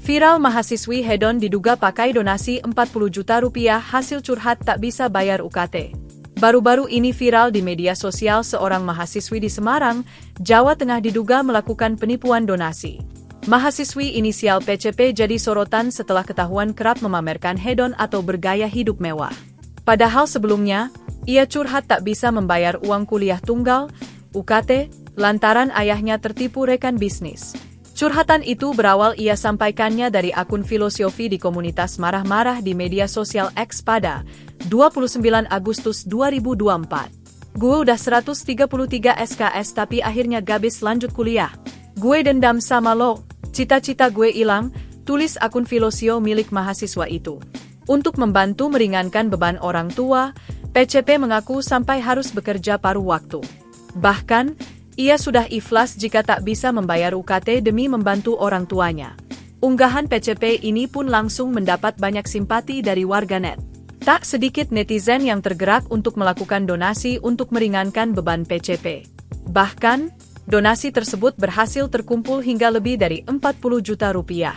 Viral mahasiswi hedon diduga pakai donasi 40 juta rupiah hasil curhat tak bisa bayar UKT. Baru-baru ini viral di media sosial seorang mahasiswi di Semarang, Jawa Tengah diduga melakukan penipuan donasi. Mahasiswi inisial PCP jadi sorotan setelah ketahuan kerap memamerkan hedon atau bergaya hidup mewah. Padahal sebelumnya, ia curhat tak bisa membayar uang kuliah tunggal, UKT, lantaran ayahnya tertipu rekan bisnis. Curhatan itu berawal ia sampaikannya dari akun filosofi di komunitas marah-marah di media sosial X pada 29 Agustus 2024. Gue udah 133 SKS tapi akhirnya gabis lanjut kuliah. Gue dendam sama lo, cita-cita gue hilang, tulis akun filosio milik mahasiswa itu. Untuk membantu meringankan beban orang tua, PCP mengaku sampai harus bekerja paruh waktu. Bahkan, ia sudah ikhlas jika tak bisa membayar UKT demi membantu orang tuanya. Unggahan PCP ini pun langsung mendapat banyak simpati dari warganet. Tak sedikit netizen yang tergerak untuk melakukan donasi untuk meringankan beban PCP. Bahkan, donasi tersebut berhasil terkumpul hingga lebih dari 40 juta rupiah.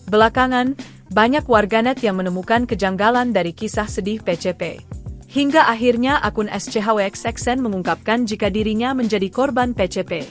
Belakangan, banyak warganet yang menemukan kejanggalan dari kisah sedih PCP. Hingga akhirnya akun SCHWXXN mengungkapkan jika dirinya menjadi korban PCP.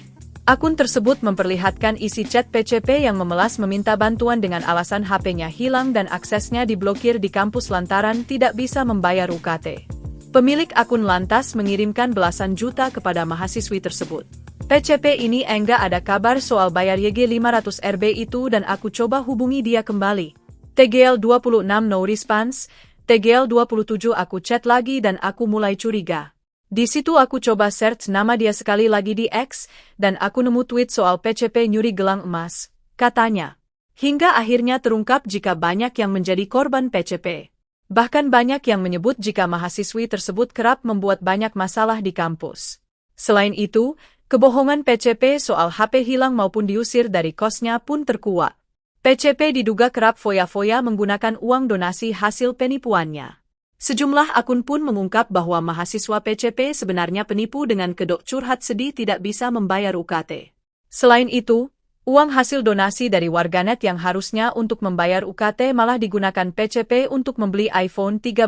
Akun tersebut memperlihatkan isi chat PCP yang memelas meminta bantuan dengan alasan HP-nya hilang dan aksesnya diblokir di kampus lantaran tidak bisa membayar UKT. Pemilik akun lantas mengirimkan belasan juta kepada mahasiswi tersebut. PCP ini enggak ada kabar soal bayar YG 500 RB itu dan aku coba hubungi dia kembali. TGL 26 no response. TGL 27 aku chat lagi dan aku mulai curiga. Di situ aku coba search nama dia sekali lagi di X, dan aku nemu tweet soal PCP nyuri gelang emas, katanya. Hingga akhirnya terungkap jika banyak yang menjadi korban PCP. Bahkan banyak yang menyebut jika mahasiswi tersebut kerap membuat banyak masalah di kampus. Selain itu, kebohongan PCP soal HP hilang maupun diusir dari kosnya pun terkuak. PCP diduga kerap foya-foya menggunakan uang donasi hasil penipuannya. Sejumlah akun pun mengungkap bahwa mahasiswa PCP sebenarnya penipu dengan kedok curhat sedih tidak bisa membayar UKT. Selain itu, uang hasil donasi dari warganet yang harusnya untuk membayar UKT malah digunakan PCP untuk membeli iPhone 13.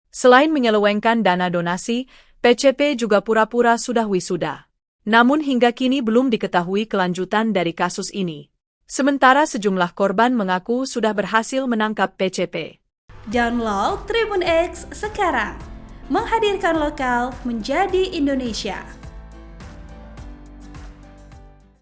Selain menyelewengkan dana donasi, PCP juga pura-pura sudah wisuda. Namun hingga kini belum diketahui kelanjutan dari kasus ini. Sementara sejumlah korban mengaku sudah berhasil menangkap PCP. Download Tribun X sekarang, menghadirkan lokal menjadi Indonesia.